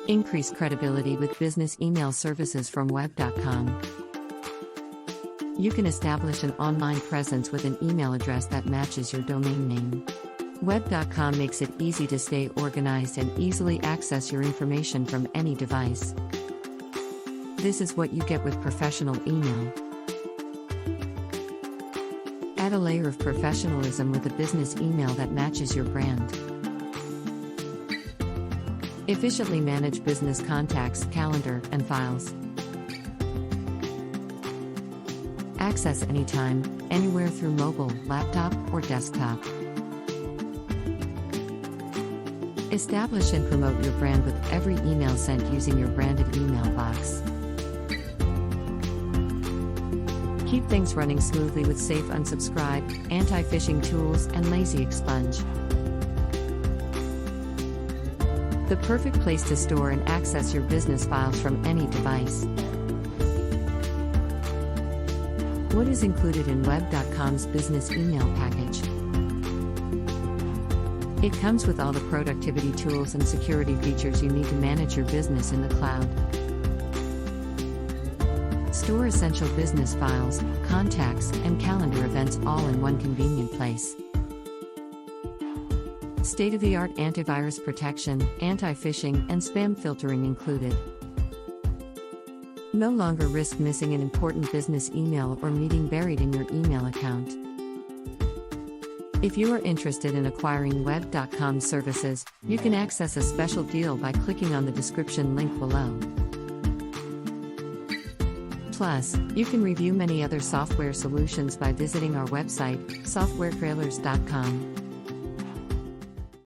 Increase credibility with business email services from web.com. You can establish an online presence with an email address that matches your domain name. Web.com makes it easy to stay organized and easily access your information from any device. This is what you get with professional email. Add a layer of professionalism with a business email that matches your brand. Efficiently manage business contacts, calendar, and files. Access anytime, anywhere through mobile, laptop, or desktop. Establish and promote your brand with every email sent using your branded email box. Keep things running smoothly with Safe Unsubscribe, anti-phishing tools, and Lazy Expunge. The perfect place to store and access your business files from any device. What is included in Web.com's business email package? It comes with all the productivity tools and security features you need to manage your business in the cloud. Store essential business files, contacts, and calendar events all in one convenient place. State-of-the-art antivirus protection, anti-phishing, and spam filtering included. No longer risk missing an important business email or meeting buried in your email account. If you are interested in acquiring Web.com services, you can access a special deal by clicking on the description link below. Plus, you can review many other software solutions by visiting our website, softwaretrailers.com.